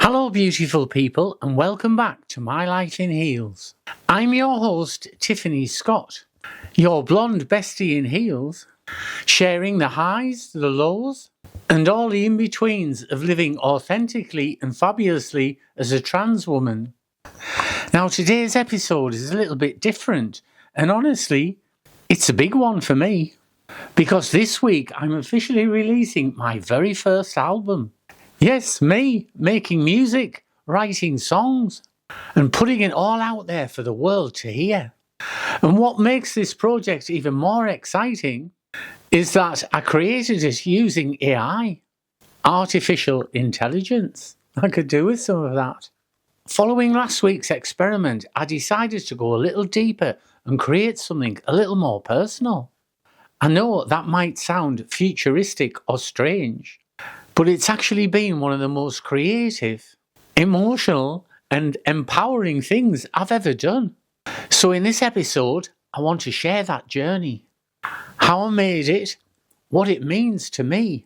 Hello beautiful people and welcome back to My Life in Heels. I'm your host Tiffany Scott, your blonde bestie in heels, sharing the highs, the lows and all the in-betweens of living authentically and fabulously as a trans woman. Now today's episode is a little bit different and honestly it's a big one for me because this week I'm officially releasing my very first album. Yes, me, making music, writing songs, and putting it all out there for the world to hear. And what makes this project even more exciting is that I created it using AI, artificial intelligence. I could do with some of that. Following last week's experiment, I decided to go a little deeper and create something a little more personal. I know that might sound futuristic or strange, but it's actually been one of the most creative, emotional, and empowering things I've ever done. So in this episode, I want to share that journey, how I made it, what it means to me,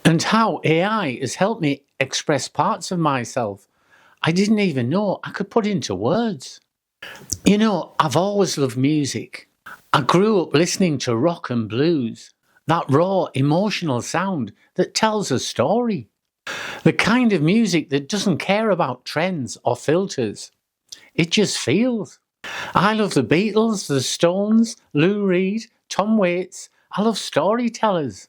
and how AI has helped me express parts of myself I didn't even know I could put into words. You know, I've always loved music. I grew up listening to rock and blues. That raw, emotional sound that tells a story. The kind of music that doesn't care about trends or filters. It just feels. I love the Beatles, the Stones, Lou Reed, Tom Waits. I love storytellers.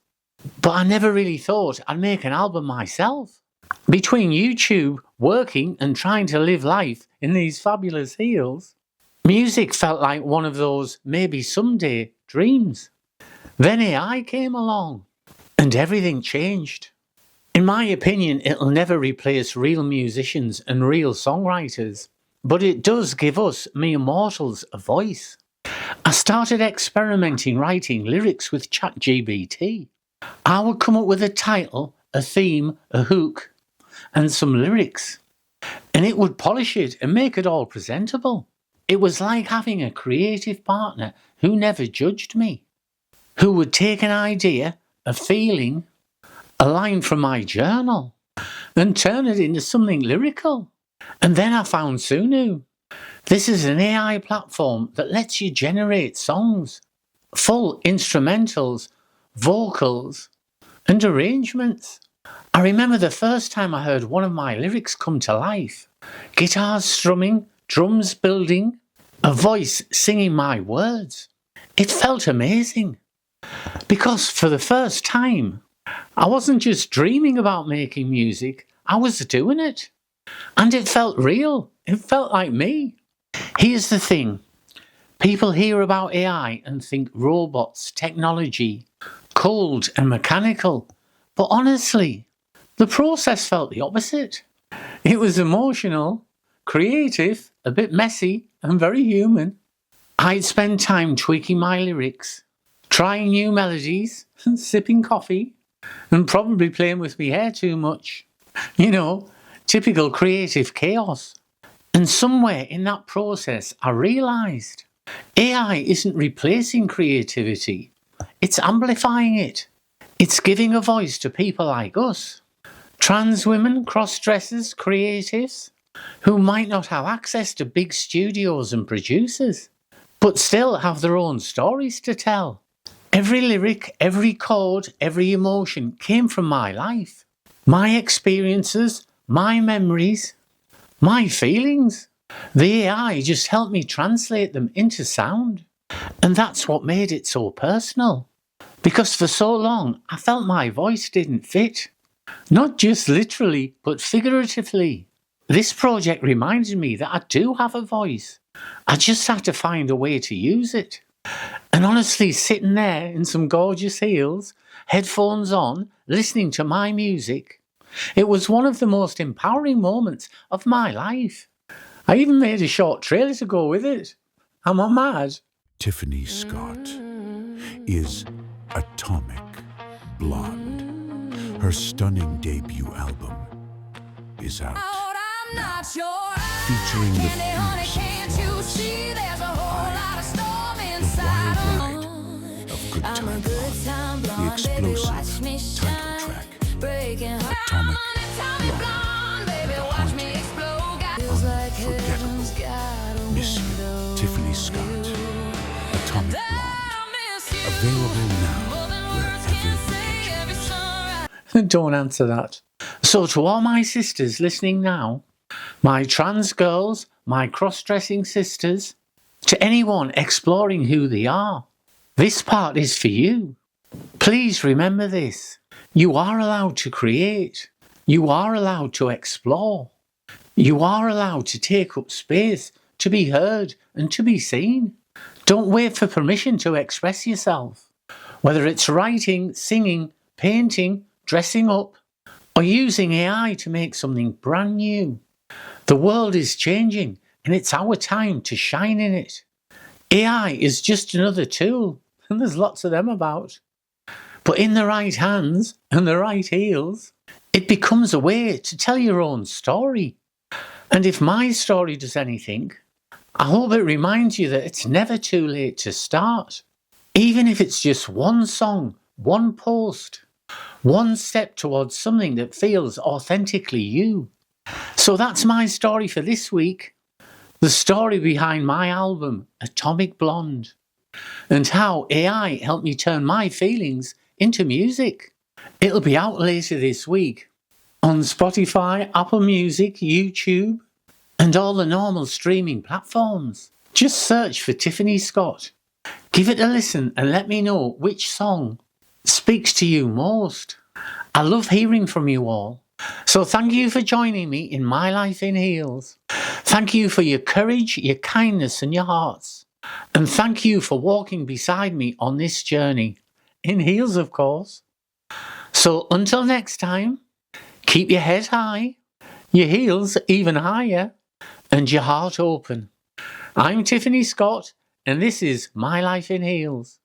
But I never really thought I'd make an album myself. Between YouTube, working and trying to live life in these fabulous heels, music felt like one of those maybe someday dreams. Then AI came along and everything changed. In my opinion, it'll never replace real musicians and real songwriters, but it does give us mere mortals a voice. I started experimenting writing lyrics with ChatGPT. I would come up with a title, a theme, a hook, and some lyrics, and it would polish it and make it all presentable. It was like having a creative partner who never judged me, who would take an idea, a feeling, a line from my journal, and turn it into something lyrical. And then I found Suno. This is an AI platform that lets you generate songs, full instrumentals, vocals, and arrangements. I remember the first time I heard one of my lyrics come to life. Guitars strumming, drums building, a voice singing my words. It felt amazing. Because for the first time, I wasn't just dreaming about making music, I was doing it. And it felt real. It felt like me. Here's the thing. People hear about AI and think robots, technology, cold and mechanical. But honestly, the process felt the opposite. It was emotional, creative, a bit messy, and very human. I'd spend time tweaking my lyrics, trying new melodies, sipping coffee, and probably playing with my hair too much. You know, typical creative chaos. And somewhere in that process, I realised AI isn't replacing creativity. It's amplifying it. It's giving a voice to people like us. Trans women, crossdressers, creatives, who might not have access to big studios and producers, but still have their own stories to tell. Every lyric, every chord, every emotion came from my life. My experiences, my memories, my feelings. The AI just helped me translate them into sound. And that's what made it so personal. Because for so long, I felt my voice didn't fit. Not just literally, but figuratively. This project reminded me that I do have a voice. I just had to find a way to use it. And honestly, sitting there in some gorgeous heels, headphones on, listening to my music, it was one of the most empowering moments of my life. I even made a short trailer to go with it. Am I mad? Tiffany Scott is Atomic Blonde. Her stunning debut album is out now, featuring the fierce applause, the wild ride of Good Time Blonde, the explosive title track, Atomic Blonde, the haunting Don't answer that. So to all my sisters listening now, my trans girls, my cross-dressing sisters, to anyone exploring who they are, this part is for you. Please remember this. You are allowed to create. You are allowed to explore. You are allowed to take up space, to be heard and to be seen. Don't wait for permission to express yourself. Whether it's writing, singing, painting, dressing up, or using AI to make something brand new. The world is changing and it's our time to shine in it. AI is just another tool, and there's lots of them about. But in the right hands and the right heels, it becomes a way to tell your own story. And if my story does anything, I hope it reminds you that it's never too late to start. Even if it's just one song, one post, one step towards something that feels authentically you. So that's my story for this week. The story behind my album, Atomic Blonde, and how AI helped me turn my feelings into music. It'll be out later this week on Spotify, Apple Music, YouTube, and all the normal streaming platforms. Just search for Tiffany Scott. Give it a listen and let me know which song speaks to you most. I love hearing from you all. So thank you for joining me in My Life in Heels. Thank you for your courage, your kindness and your hearts. And thank you for walking beside me on this journey. In heels, of course. So until next time, keep your head high, your heels even higher, and your heart open. I'm Tiffany Scott, and this is My Life in Heels.